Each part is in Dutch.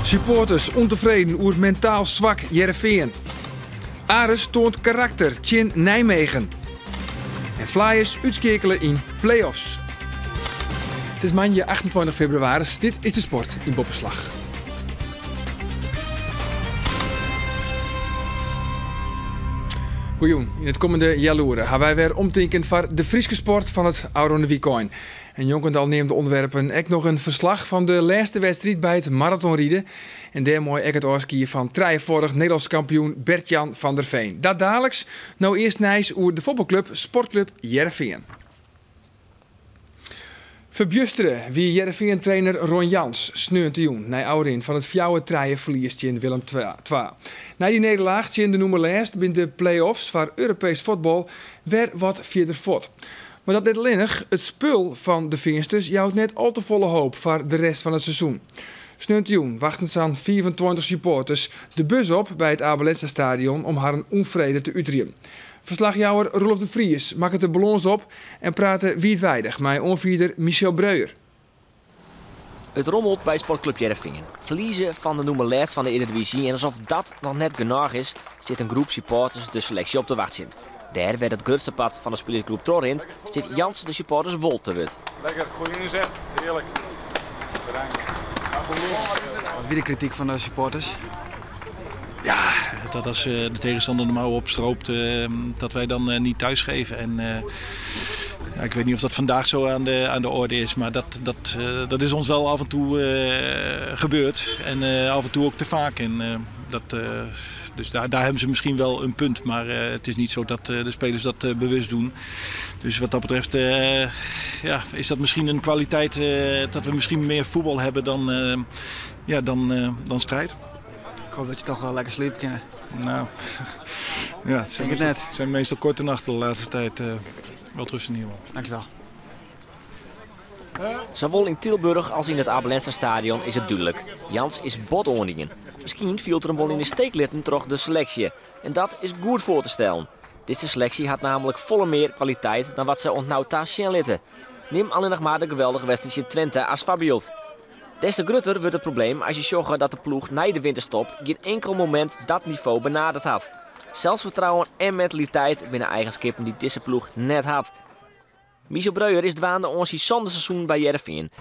Supporters ontevreden over mentaal zwak Heerenveen. Ares toont karakter tjin Nijmegen. En Flyers uitskekelen in play-offs. Het is maandag 28 februari. Dit is de sport in Boppenslag. Goeien, in het komende jaloeren gaan wij weer omtinken voor de Friese sport van het Oude Weekend. En Jonkendal neemt de onderwerpen ook nog een verslag van de laatste wedstrijd bij het marathonrieden. En daarmee ook het oorskiën van 43 Nederlands kampioen Bert-Jan van der Veen. Dat dadelijks, nou eerst nijs over de voetbalclub Sportclub Heerenveen. Verbjusteren wie Heerenveen-trainer Ron Jans sneeuwt te doen naar Ouderin van het fjouwe treien verliesje in Willem II. Na die nederlaag in de noemerlijst binnen de play-offs voor Europees voetbal weer wat verder voort. Maar dat net alleen het spul van de Veensters jouwt net al te volle hoop voor de rest van het seizoen. Sneeuwt wachten ze aan 24 supporters de bus op bij het Abelense stadion om haar een onvrede te uitriemen. Verslagjouwer Rolf de Vries maakt de ballons op en praten wijdwijdig met onvierder Michel Breuer. Het rommelt bij Sportclub Heerenveen. Verliezen van de noemerlijst van de Eredivisie en alsof dat nog net genoeg is, zit een groep supporters de selectie op te wachten. Daar werd het grootste pad van de spelersgroep Torrent, zit Jans de supporters wol te wut. Lekker, goed inzet, heerlijk. Bedankt. Wat weer de kritiek van de supporters? Ja, dat als de tegenstander de mouw opstroopt, dat wij dan niet thuisgeven. En ja, ik weet niet of dat vandaag zo aan de orde is, maar dat is ons wel af en toe gebeurd. En af en toe ook te vaak. En, dus daar hebben ze misschien wel een punt, maar het is niet zo dat de spelers dat bewust doen. Dus wat dat betreft ja, is dat misschien een kwaliteit dat we misschien meer voetbal hebben dan strijd. Ik hoop dat je toch wel lekker sliepen kunnen. Nou, ja, het zijn meestal korte nachten de laatste tijd. Wel rusten in ieder geval. Dankjewel. Zowel in Tilburg als in het Abelense stadion is het duidelijk. Jans is botoorningen. Misschien viel er hem wel in de steek litten door de selectie. En dat is goed voor te stellen. Deze selectie had namelijk volle meer kwaliteit dan wat ze ontnauwd zien litten. Neem alleen nog maar de geweldige wedstrijd in Twente als voorbeeld. Des te groter wordt het probleem als je zorgt dat de ploeg na de winterstop geen enkel moment dat niveau benaderd had. Zelfvertrouwen en mentaliteit binnen eigenschappen die deze ploeg net had. Michel Breuer is dwaande ons zonder seizoen bij Heerenveen.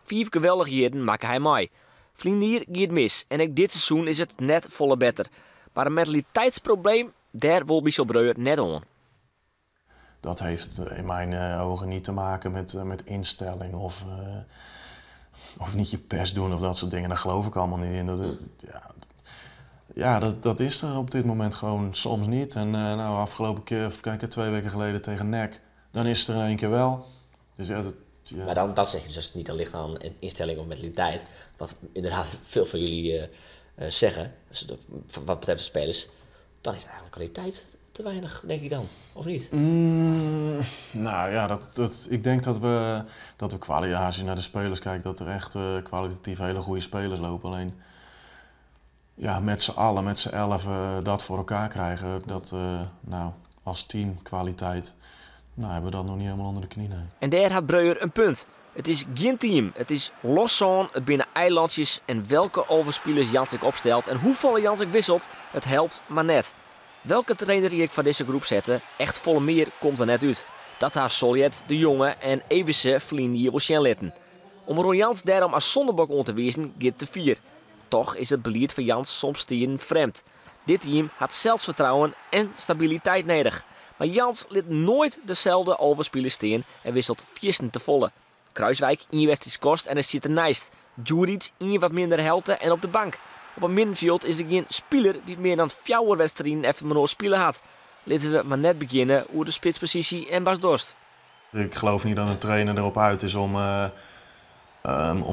4 geweldige jaren maken hij mooi. Vlinier gaat mis en ook dit seizoen is het net volle beter. Maar een mentaliteitsprobleem, daar wil Michel Breuer net om. Dat heeft in mijn ogen niet te maken met instelling of niet je best doen of dat soort dingen. Daar geloof ik allemaal niet in. Dat is er op dit moment gewoon soms niet. En afgelopen keer, even kijken, 2 weken geleden tegen NEC, dan is het er in 1 keer wel. Dus ja, Maar dan, dat zeg je dus als het niet ligt aan instelling of mentaliteit. Wat inderdaad veel van jullie zeggen, wat betreft de spelers, dan is het eigenlijk kwaliteit te weinig, denk ik dan. Of niet? Nou ja, ik denk dat we als je naar de spelers kijkt, dat er echt kwalitatief hele goede spelers lopen. Alleen ja, met z'n allen, met z'n 11 dat voor elkaar krijgen, dat als team kwaliteit, hebben we dat nog niet helemaal onder de knie. Nee. En daar had Breuer een punt. Het is geen team. Het is loszoon, het binnen eilandjes en welke overspelers Jansik opstelt en hoeveel Jansik wisselt, het helpt maar net. Welke trainer die ik van deze groep zette, echt volle meer komt er net uit. Dat haar Soljet, De Jonge en Everse Vlinier wil litten. Om Ron Jans daarom als zondebok om te wezen, gaat te 4. Toch is het beleid van Jans soms stieën vreemd. Dit team had zelfvertrouwen en stabiliteit nodig. Maar Jans liet nooit dezelfde overspelers staan en wisselt 4 te volle. Kruiswijk in je wedstrijdskost en er zit er naast. Djuric in je wat minder helte en op de bank. Op een middenveld is er geen speler die meer dan 4 wedstrijden efter Manoor spelen had. Laten we maar net beginnen over de spitspositie en Bas Dorst. Ik geloof niet dat een trainer erop uit is om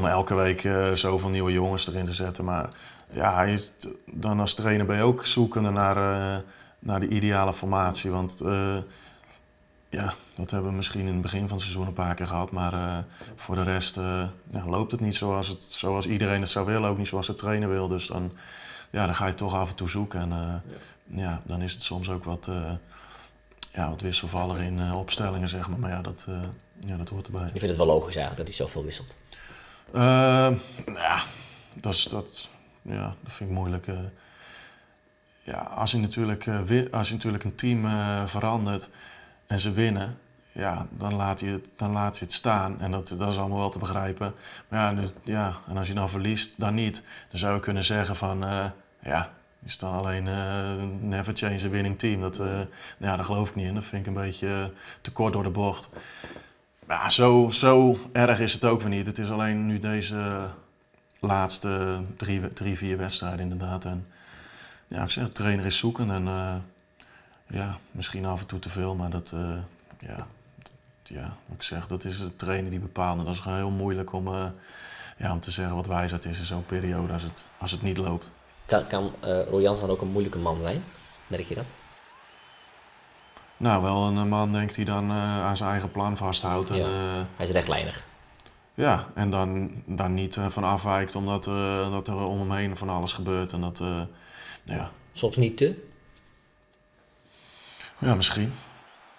elke week zoveel nieuwe jongens erin te zetten. Maar ja, dan als trainer ben je ook zoekende naar de ideale formatie. Want dat hebben we misschien in het begin van het seizoen een paar keer gehad. Maar voor de rest loopt het niet zoals iedereen het zou willen. Ook niet zoals de trainer wil. Dus dan ga je toch af en toe zoeken. En dan is het soms ook wat wisselvallig in opstellingen, zeg maar. Maar ja, dat hoort erbij. Je vindt het wel logisch eigenlijk dat hij zoveel wisselt? ja, dat vind ik moeilijk. Ja, als je natuurlijk een team verandert en ze winnen, ja, dan laat je het staan. En dat is allemaal wel te begrijpen. Maar en als je dan verliest, dan niet. Dan zou je kunnen zeggen van, je staat alleen never change a winning team. Dat geloof ik niet in. Dat vind ik een beetje te kort door de bocht. Ja, zo erg is het ook weer niet. Het is alleen nu deze laatste 3-4 wedstrijden inderdaad. En ja, ik zeg, de trainer is zoeken en misschien af en toe te veel, maar dat, ik zeg, dat is de trainer die bepaalt. En dat is gewoon heel moeilijk om te zeggen wat wijsheid is in zo'n periode als het niet loopt. Kan Ron Jans dan ook een moeilijke man zijn? Merk je dat? Nou, wel een man, denk ik, die dan aan zijn eigen plan vasthoudt. En, hij is rechtlijnig. Ja, en dan niet van afwijkt omdat dat er om hem heen van alles gebeurt. En dat, Soms niet te? Ja, misschien.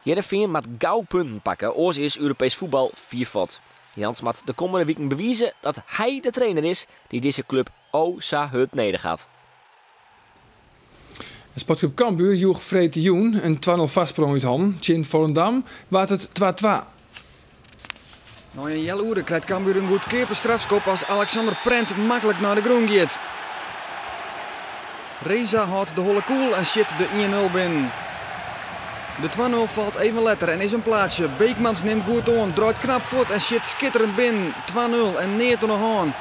Heerenveen moet gauw punten pakken, oors is Europees voetbal 4 fot. Jans moet de komende weken bewijzen dat hij de trainer is die deze club zo hard neder gaat. Sportclub Cambuur joeg Freek de Joen een 2-0 vastsprong uit handen. In Volendam was het 2-2. Nou, in Jelle Oeren krijgt Cambuur een goed keeperstrafskop als Alexander Prent makkelijk naar de groen gaat. Reza houdt de holle koel en shit de 1-0 binnen. De 2-0 valt even letter en is een plaatsje. Beekmans neemt goed aan, draait knap voort en shit skitterend binnen. 2-0 en neer te nog aan.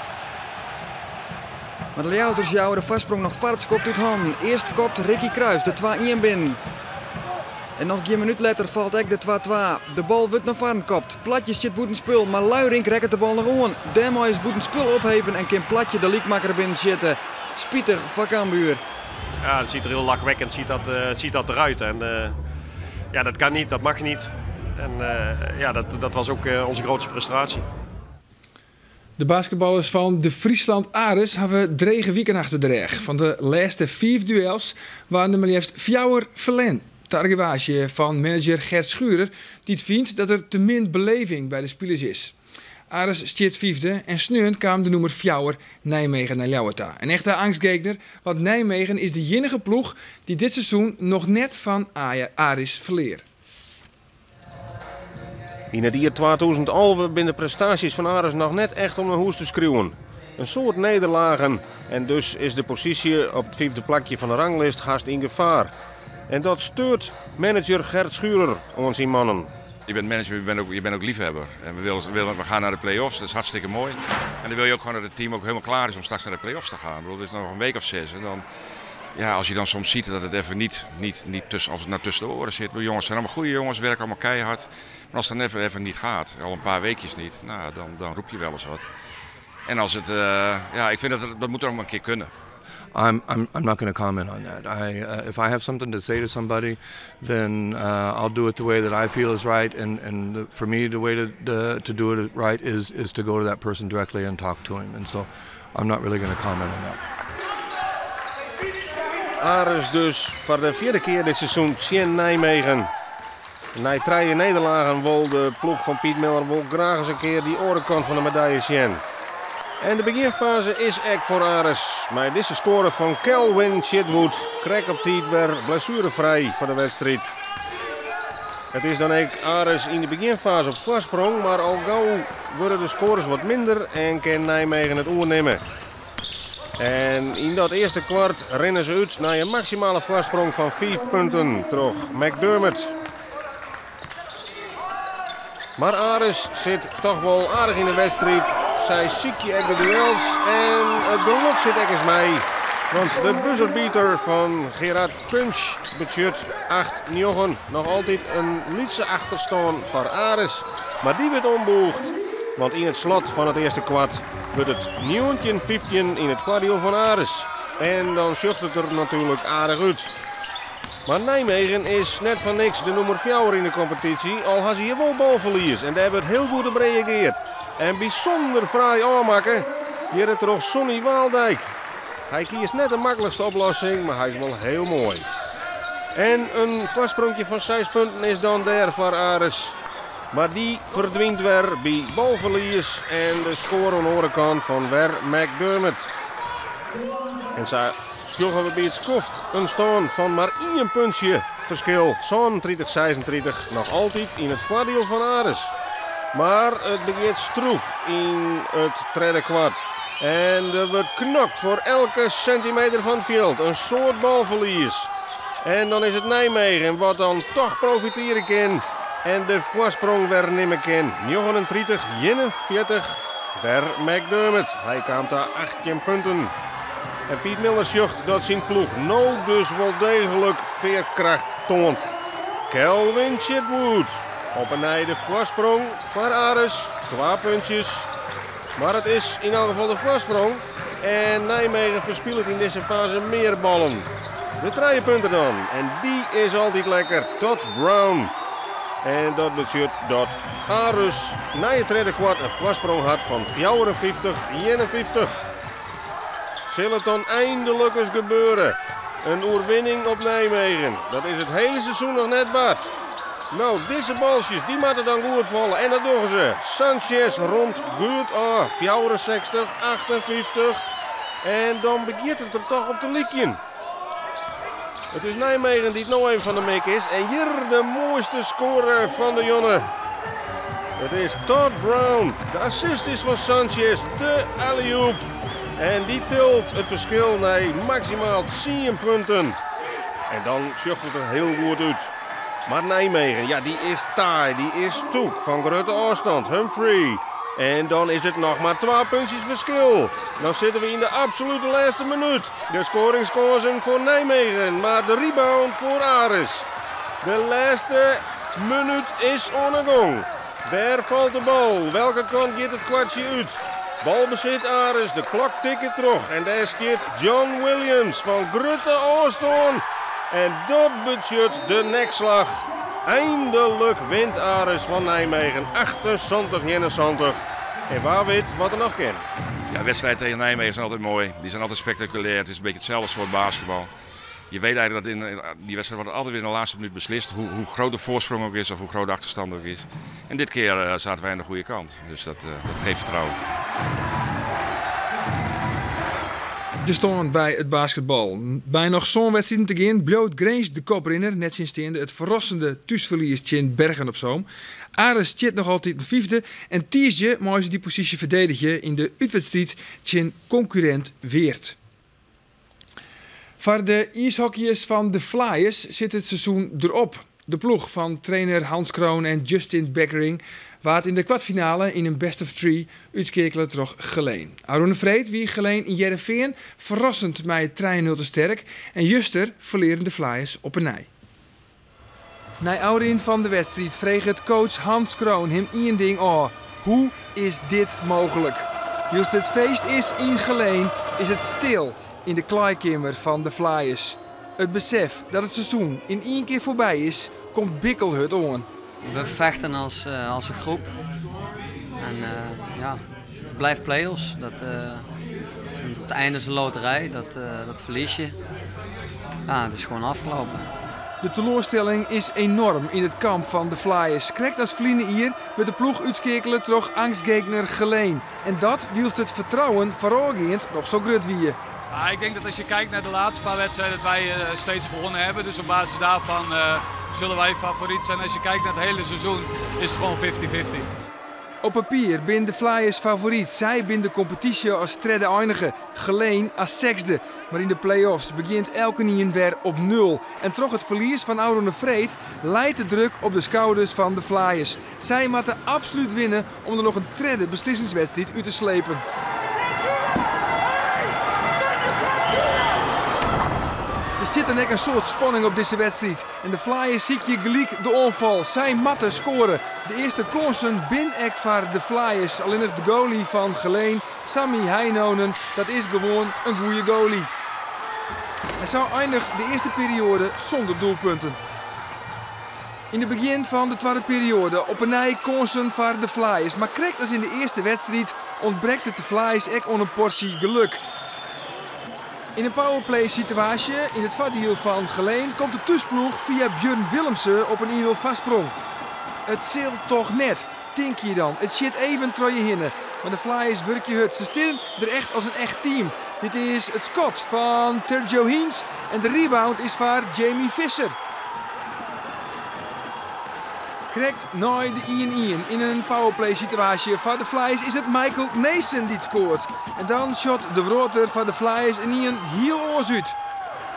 Maar de Leouters jouwen de vastsprong nog vaartskopt uit handen. Eerst kopt Ricky Cruijff de 2-1 binnen. En nog een minuut later valt ook de 2-2. De bal wordt naar voren kopt. Platje zit boetenspul, maar Luirink rekt de bal nog aan. Daarmee is boetenspul opheven en kan Platje de liekmaker binnen zitten. Spietig van Cambuur. Ja, dat ziet er heel lachwekkend ziet dat eruit. En dat kan niet, dat mag niet. En dat was ook onze grootste frustratie. De basketballers van de Friesland Ares hebben 3 weken achter de rug. Van de laatste 5 duels waren er maar liefst 4 verlen. Het archivage van manager Gert Schurer die vindt dat er te min beleving bij de spelers is. Ares stiet 5e en sneun kwam de nummer 4 Nijmegen naar Ljouwerta. Een echte angstgegner, want Nijmegen is de enige ploeg die dit seizoen nog net van Ares verleert. In het jaar 2011 zijn de prestaties van Ares nog net echt om naar huis te schreeuwen. Een soort nederlagen en dus is de positie op het 5e plakje van de ranglijst haast in gevaar. En dat steurt manager Gert Schurer aan zijn mannen. Je bent manager, je bent ook liefhebber. En we gaan naar de play-offs, dat is hartstikke mooi. En dan wil je ook gewoon dat het team ook helemaal klaar is om straks naar de play-offs te gaan. Ik bedoel, het is nog een week of 6. En dan, als je dan soms ziet dat het even niet tussen de oren zit. De jongens zijn allemaal goede jongens, werken allemaal keihard. Maar als het dan even niet gaat, al een paar weekjes niet, dan roep je wel eens wat. En als het, ik vind dat moet er ook maar een keer kunnen. I'm not going to comment on that. If I have something to say to somebody, then I'll do it the way that I feel is right. And for me, the way to do it right is to go to that person directly and talk to him. And so I'm not really going to comment on that. Ares dus voor de 4e keer dit seizoen in Nijmegen. Na 3 nederlagen wil de ploeg van Piet Miller wil graag eens een keer die orenkant van de medaille zien. En de beginfase is echt voor Ares. Maar deze score van Kelvin Chitwood krijgt op tijd weer blessurevrij voor de wedstrijd. Het is dan ook Ares in de beginfase op voorsprong, maar al gauw worden de scores wat minder en kan Nijmegen het oernemen. En in dat eerste kwart rennen ze uit naar een maximale voorsprong van 5 punten. Terug McDermott. Maar Ares zit toch wel aardig in de wedstrijd. Zij ziek je de duels en het geluk zit ook eens mee. Want de buzzerbeater van Gerard Punch budget 8-9. Nog altijd een lietse achterstand voor Ares. Maar die wordt omboogd. Want in het slot van het eerste kwart wordt het 19-15 in het voordeel van Ares. En dan zucht het er natuurlijk aardig uit. Maar Nijmegen is net van niks de nummer 4 in de competitie. Al had ze hier wel balverlies. En daar wordt heel goed op gereageerd. En bijzonder fraai aanmaken. Hier is toch Sonny Waaldijk. Hij kiest net de makkelijkste oplossing, maar hij is wel heel mooi. En een voorsprongje van 6 punten is dan daar voor Ares. Maar die verdwijnt weer bij balverlies en de score aan de andere kant van weer McDermott. En zij sloegen we bij het skoft een stand van maar 1 puntje verschil. 37-36, nog altijd in het voordeel van Aris. Maar het begint stroef in het tweede kwart. En er wordt knokt voor elke centimeter van het veld. Een soort balverlies. En dan is het Nijmegen wat dan toch profiteren kan. En de voorsprong weer nemen kan. 39-41 der McDermott. Hij kwam daar 18 punten. En Piet Millers jocht dat zijn ploeg nou dus wel degelijk veerkracht toont. Kelvin Chitwood. Op een de voorsprong voor Aris. 2 puntjes. Maar het is in elk geval de voorsprong. En Nijmegen verspeelt in deze fase meer ballen. De 3 punten dan. En die is altijd lekker. Tot Brown. En dat betekent dat Aris na het tweede kwart een voorsprong had van 54-51. Zal het dan eindelijk eens gebeuren? Een overwinning op Nijmegen. Dat is het hele seizoen nog net bad. Nou, deze balsjes die moeten dan goed vallen. En dat doen ze. Sanchez rond goed aan. 64, 58. En dan begint het er toch op te likjen. Het is Nijmegen die het nou een van de mik is. En hier de mooiste scorer van de jongen. Het is Todd Brown. De assist is van Sanchez. De alley-oop. En die tilt het verschil naar maximaal 10 punten. En dan schuift het er heel goed uit. Maar Nijmegen, ja, die is taai, die is toek van grote afstand. Humphrey. En dan is het nog maar 2 puntjes verschil. Dan zitten we in de absolute laatste minuut. De scoringskansen voor Nijmegen, maar de rebound voor Aris. De laatste minuut is on the gang. Waar valt de bal? Welke kant gaat het kwartje uit? Balbezit Aris, de klok tikt terug. En daar staat John Williams van grote afstand. En dat betekent de nekslag. Eindelijk wint Aris van Nijmegen 78-71. En waar weet wat er nog kan. Ja, wedstrijden tegen Nijmegen zijn altijd mooi. Die zijn altijd spectaculair. Het is een beetje hetzelfde soort basketbal. Je weet eigenlijk dat in die wedstrijd wordt altijd weer in de laatste minuut beslist. Hoe groot de voorsprong ook is of hoe groot de achterstand ook is. En dit keer zaten wij aan de goede kant. Dus dat geeft vertrouwen. De stand bij het basketbal. Bij nog zo'n wedstrijd te gaan bloot Grange de koprinner, net sindssteende het verrassende thuisverlies in Bergen op Zoom. Aris zit nog altijd een 5e en Tiesje mag ze die positie verdedigen in de uitwedstrijd tegen concurrent Weert. Voor de ijshockeyers van de Flyers zit het seizoen erop. De ploeg van trainer Hans Kroon en Justin Beckering waard in de kwartfinale in een best of 3 uitskekelen terug Geleen. Aaron Vreed wie Geleen in Jereveen verrassend met 3-0 te sterk en juster verleren de Flyers op een nij. Na ouderin van de wedstrijd vreeg het coach Hans Kroon hem één ding aan. Hoe is dit mogelijk? Juist het feest is in Geleen is het stil in de kleikamer van de Flyers. Het besef dat het seizoen in 1 keer voorbij is, komt bikkelhut aan. We vechten als een groep. En ja, het blijft play-offs. Op het einde is een loterij, dat verlies je. Ja, het is gewoon afgelopen. De teleurstelling is enorm in het kamp van de Flyers. Krijgt als vrienden hier met de ploeg uitskekelen terug angstgegner Geleen. En dat wielst het vertrouwen vooralgaand nog zo groot wie je. Ja, ik denk dat als je kijkt naar de laatste paar wedstrijden dat wij steeds gewonnen hebben. Dus op basis daarvan zullen wij favoriet zijn. Als je kijkt naar het hele seizoen is het gewoon 50-50. Op papier binnen de Flyers favoriet. Zij binnen de competitie als derde eindigen. Geleen als 6e. Maar in de play-offs begint elke nien weer op 0. En toch het verlies van Aaron Vreed leidt de druk op de schouders van de Flyers. Zij moeten absoluut winnen om er nog een derde beslissingswedstrijd uit te slepen. Er zit er een soort spanning op deze wedstrijd. En de Flyers ziet je gelijk de onval. Zij matten scoren. De eerste kansen bin ek voor de Flyers. Alleen nog de goalie van Geleen, Sammy Heinonen, dat is gewoon een goede goalie. Hij zou eindigen de eerste periode zonder doelpunten. In het begin van de tweede periode op een nij kansen voor de Flyers. Maar correct als in de eerste wedstrijd ontbreekt het de Flyers ook aan een portie geluk. In een powerplay situatie in het voordeel van Geleen komt de thuisploeg via Björn Willemsen op een 1-0 vastsprong. Het zeelt toch net, denk je dan. Het zit even door je hinnen. Maar de Flyers werken hut. Ze staan er echt als een echt team. Dit is het schot van Terjo Hiens en de rebound is van Jamie Visser. Correct nooit de 1-1. In een powerplay situatie van de Flyers is het Michael Nason die het scoort. En dan shot de Wroter van de Flyers en een heel oors uit.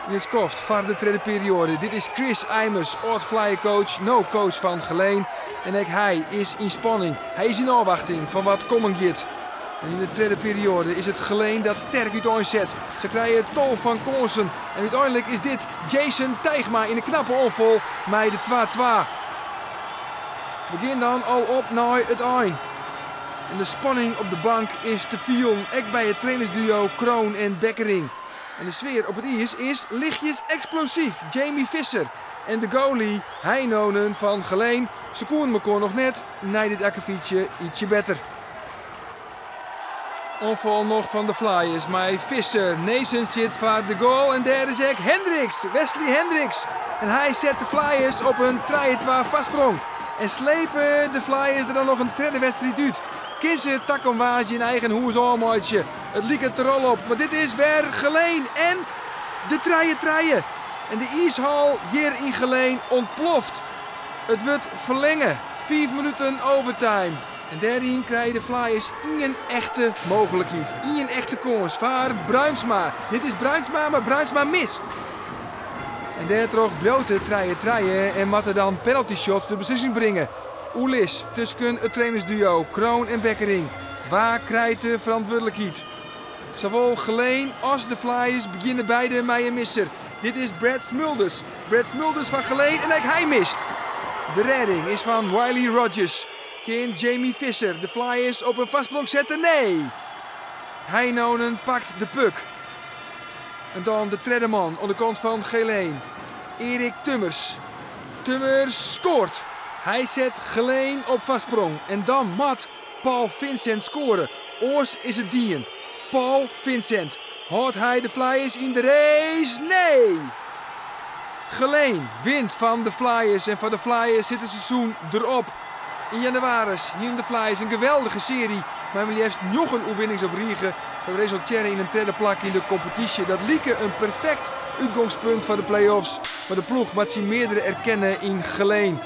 In het skoft van de tweede periode. Dit is Chris Eimers, oud-Flyer coach, coach van Geleen. En ook hij is in spanning. Hij is in afwachting van wat komen gaat. En in de tweede periode is het Geleen dat sterk uiteenzet. Ze krijgen tal van kansen. En uiteindelijk is dit Jason Tijgma in een knappe onvol met de 2-2. Begin dan al op naar het eind. En de spanning op de bank is te veel. Ook bij het trainersduo Kroon en Bekkering. En de sfeer op het ijs is lichtjes explosief. Jamie Visser en de goalie Heinonen van Geleen. Ze koen elkaar nog net. Na dit akkefietje ietsje beter. Onval nog van de Flyers. Maar Visser, Nason zit voor de goal. En daar is ook Hendricks, Wesley Hendricks. En hij zet de Flyers op een 3-2 vastsprong. En slepen de Flyers er dan nog een tweede wedstrijd uit. Kiezen Takomwaasje in eigen hoes almaatje. Het liep het er al op, maar dit is weer Geleen en de treien. En de ijshal hier in Geleen ontploft. Het wordt verlengen, 5 minuten overtime. En daarin krijgen de Flyers een echte mogelijkheid, een echte kans voor Bruinsma. Dit is Bruinsma, maar Bruinsma mist. En daar toch blote treien en wat er dan penalty shots de beslissing brengen. Oelis tussen het trainersduo Kroon en Bekkering. Waar krijgt de verantwoordelijkheid? Zowel Geleen als de Flyers beginnen beide met een misser. Dit is Brad Smulders. Brad Smulders van Geleen en ook hij mist. De redding is van Wiley Rogers. Kan Jamie Visser de Flyers op een vastsprong zetten? Nee. Heinonen pakt de puck. En dan de tweede man aan de kant van Geleen. Erik Tummers. Tummers scoort. Hij zet Geleen op vastsprong. En dan moet Paul Vincent scoren. Oors is het dien. Paul Vincent. Houdt hij de Flyers in de race? Nee! Geleen wint van de Flyers. En van de Flyers zit het seizoen erop. In januari hier in de Flyers een geweldige serie. Maar men heeft nog een overwinning op Riegen. Dat resulteerde in een tweede plak in de competitie. Dat lieke een perfect uitgangspunt van de play-offs. Maar de ploeg moet zien meerdere erkennen in Geleen.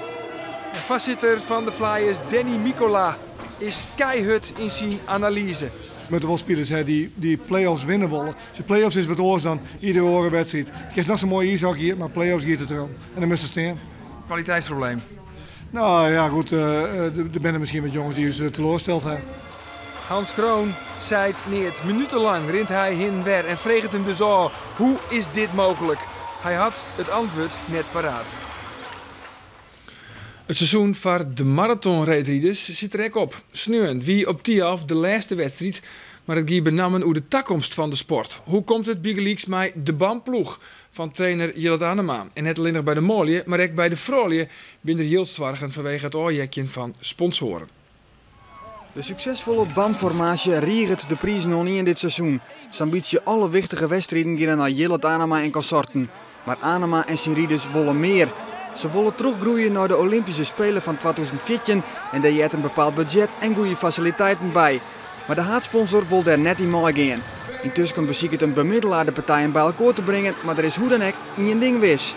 De voorzitter van de Flyers, Danny Mikola, is keihard in zijn analyse. Met de spelers die play-offs winnen willen. De play-offs is wat oors dan iedere oren wedstrijd. Ik heb nog zo'n mooie ijshockey, maar play-offs gaat het erom. En dan moesten staan. Kwaliteitsprobleem. Nou ja, goed. Er zijn misschien wat jongens die ons teleursteld hebben. Hans Kroon zei het niet. Minutenlang rint hij heen weer en vreeg het hem dus al. Hoe is dit mogelijk? Hij had het antwoord net paraat. Het seizoen voor de marathonrijders zit er ook op. Snuend wie op Tiaf de laatste wedstrijd, maar het gaat benamen over de toekomst van de sport. Hoe komt het Big Leagues met de BAM-ploeg van trainer Jillet Anema? En net alleen nog bij de mooie, maar ook bij de vrouwen binnen heel zwargen vanwege het oorjekje van sponsoren. De succesvolle BAM-formatie riegt de prijs nog niet in dit seizoen. Ze ambitie alle wichtige wedstrijden gaan naar Jillet Anema en consorten. Maar Anema en zijn rieders willen meer. Ze willen teruggroeien naar de Olympische Spelen van 2014 en daar heeft een bepaald budget en goede faciliteiten bij. Maar de haatsponsor wil daar net in mee gaan. Intussen beziekt het een bemiddelaar de partijen bij elkaar te brengen, maar er is hoe dan ook één ding wis.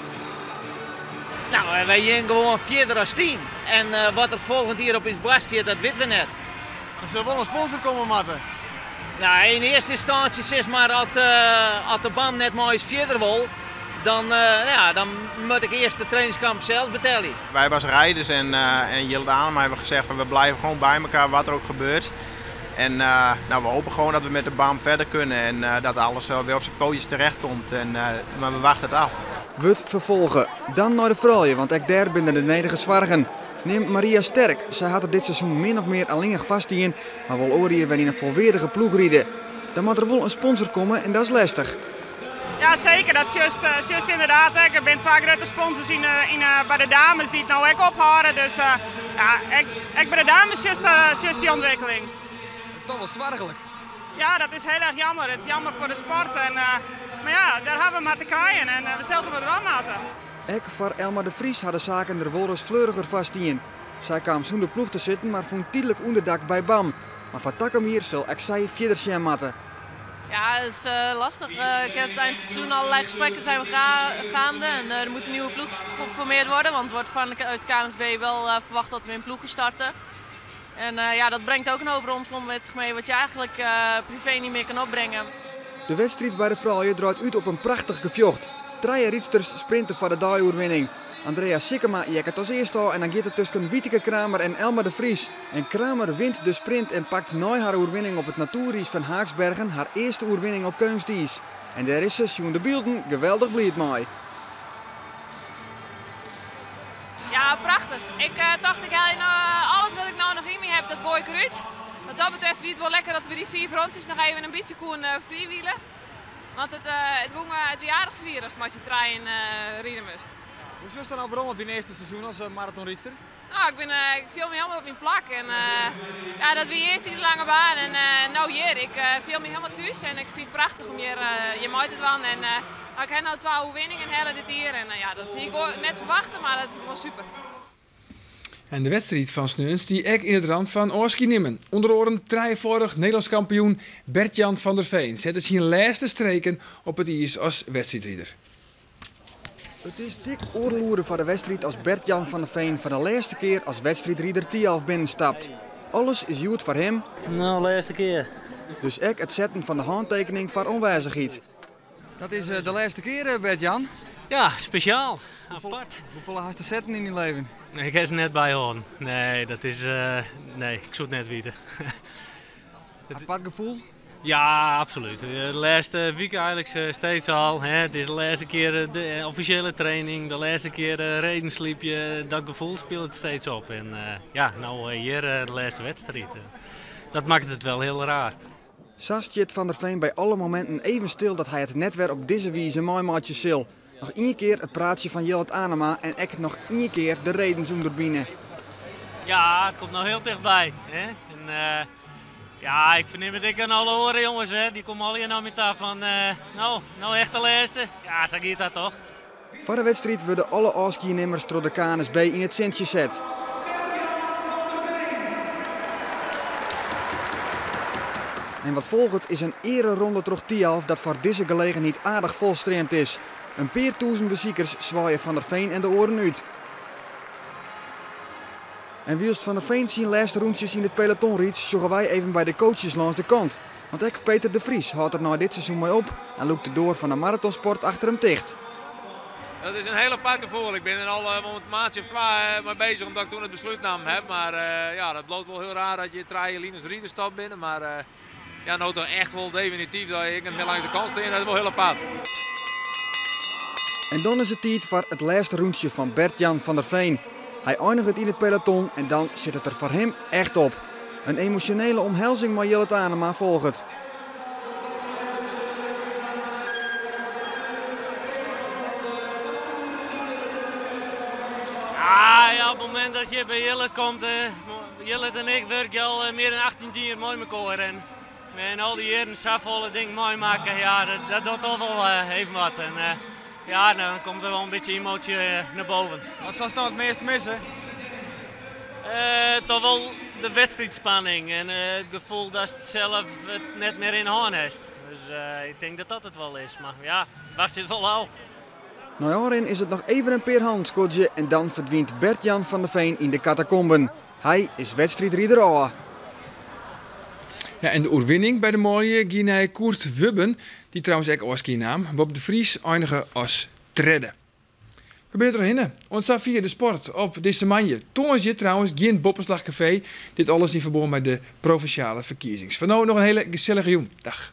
Nou, wij zijn gewoon verder als team. En wat er volgend jaar op is bast hier, dat weten we net. Er zal wel een sponsor komen, Matten. Nou, in eerste instantie zeg maar als de BAM net mooi is verder wil. Dan moet ik eerst de trainingskamp zelf betalen. Wij als rijders en Jillet Anema hebben gezegd van we blijven gewoon bij elkaar wat er ook gebeurt. En we hopen gewoon dat we met de BAM verder kunnen en dat alles weer op zijn pootjes terechtkomt. Maar we wachten het af. We vervolgen. Dan naar de vrouwen, want ook daar binnen de nederige zwargen. Neem Maria Sterk. Zij had er dit seizoen min of meer alleenig vast in, maar wil oor hier weer in een volwaardige ploeg rijden. Dan moet er wel een sponsor komen en dat is lastig. Ja, zeker. Dat is juist inderdaad. Er zijn 2 grote sponsors bij de dames die het nou ook ophouden. Dus ja, ik bij de dames juist die ontwikkeling. Dat is toch wel zwargelijk. Ja, dat is heel erg jammer. Het is jammer voor de sport. Maar ja, daar hebben we maar te krijgen en we zullen het wel maken. Ook voor Elma de Vries hadden zaken er wel eens vleuriger vast in. Zij kwam zonder ploeg te zitten, maar vond tijdelijk onderdak bij BAM. Maar van Takamier zal ik zij verder zijn matten. Ja, het is lastig. Ik heb het eind van het seizoen allerlei gesprekken zijn we gaande. En er moet een nieuwe ploeg geformeerd worden. Want het wordt uit KNSB wel verwacht dat we in ploegen starten. En ja, dat brengt ook een hoop rondom met zich mee wat je eigenlijk privé niet meer kan opbrengen. De wedstrijd bij de vrouwen draait uit op een prachtig gevecht. 3 rijdsters sprinten voor de dagoverwinning. Andrea Sikkema jekkert als eerste en dan gaat het tussen Wieteke Kramer en Elma de Vries. En Kramer wint de sprint en pakt na haar oerwinning op het natuurreis van Haaksbergen haar eerste oerwinning op kunstijs. En daar is ze, Sjoen de Bielden, geweldig blij mee. Ja, prachtig. Ik dacht, alles wat ik nou nog in me heb, dat gooi ik eruit. Wat dat betreft wie het wel lekker dat we die 4 frontjes nog even een beetje koen freewheelen. Want het weer aardig zwier als je trein rijden moest. Hoe is het dan overal op je eerste seizoen als marathonriester? Nou, ik viel me helemaal op mijn plak. En, ja, dat weer eerst die lange baan. En nou hier, ik viel me helemaal thuis. En ik vind het prachtig om hier je mooi te doen. En ik heb nou 2 overwinningen hellen dit hier. En ja, dat hier ik net verwachten, maar dat is gewoon super. En de wedstrijd van Sneuns die ik in het rand van Oorski nemen. Onder oren 3-vorig Nederlands kampioen Bert-Jan van der Veen zette zijn laatste streken op het ijs als wedstrijdrieder. Het is dik oorloeren voor de wedstrijd als Bert-Jan van der Veen voor de laatste keer als wedstrijdrieder Tialf binnenstapt. Alles is goed voor hem. Nou, laatste keer. Dus ook het zetten van de handtekening voor onwijzigheid. Dat is de laatste keer, Bert-Jan? Ja, speciaal. Apart. Hoeveel haast te zetten in je leven? Nee, ik heb ze net bijhouden. Nee, dat is... nee, ik zou het net weten. Apart gevoel? Ja, absoluut. De laatste week eigenlijk steeds al. Hè. Het is de laatste keer de officiële training, de laatste keer redensliepje. Dat gevoel speelt het steeds op. En ja, nou hier de laatste wedstrijd. Dat maakt het wel heel raar. Sastjet van der Veen bij alle momenten even stil dat hij het net weer op deze wijze mooi maatje zil. Nog 1 keer het praatje van Jillet Anema en ik nog 1 keer de redens onderbinnen. Ja, het komt nou heel dichtbij. Hè. En, ja, ik verneem het ik aan alle horen jongens, hè. Die komen al hier nou met af van, nou echt de laatste. Ja, zo gaat dat toch. Voor de wedstrijd worden alle Oorski-nimmers door de KNSB in het centje zet. En wat volgt is een ereronde terug Tialf dat voor deze gelegenheid aardig volstreemd is. Een paar duizend bezoekers zwaaien Van der Veen en de oren uit. En wielst Van der Veen zijn laatste rondjes in het peloton riet, zoeken wij even bij de coaches langs de kant. Want ook Peter de Vries houdt er nou dit seizoen mee op en loopt de door van de marathonsport achter hem dicht. Dat is een heel apart gevoel. Ik ben er al een maandje of 2 mee bezig omdat ik toen het besluit nam heb. Maar ja, dat bloot wel heel raar dat je 3 Linus Rieder stapt binnen. Maar ja, nou toch echt wel definitief dat ik met langs de kant sta. Dat is wel heel apart. En dan is het tijd voor het laatste rondje van Bert-Jan van der Veen. Hij eindigt het in het peloton en dan zit het er voor hem echt op. Een emotionele omhelzing met Jillet Anema volgt. Ja, op het moment dat je bij Jillet komt, Jillet en ik werken al meer dan 18 jaar mooi met elkaar. En al die jaren safvolle dingen mooi maken, ja, dat doet toch wel even wat. En, ja, dan komt er wel een beetje emotie naar boven. Wat was nou het meest missen? Toch wel de wedstrijdspanning en het gevoel dat het zelf het net meer in hand heeft. Dus ik denk dat dat het wel is, maar ja, wacht het wel al. Nou ja, is het nog even een paar handskootje en dan verdwijnt Bert-Jan van der Veen in de catacomben. Hij is wedstrijdrieder A. Ja, en de oorwinning bij de mooie Guinea Koert Wubben, die trouwens ook Oorski naam, Bob de Vries eindigen als tredde. We zijn er hinnen. Ons via de sport op deze manje. Toen je trouwens geen Boppenslagcafé. Dit alles in verband met de provinciale verkiezings. Van nou nog een hele gezellige jong. Dag.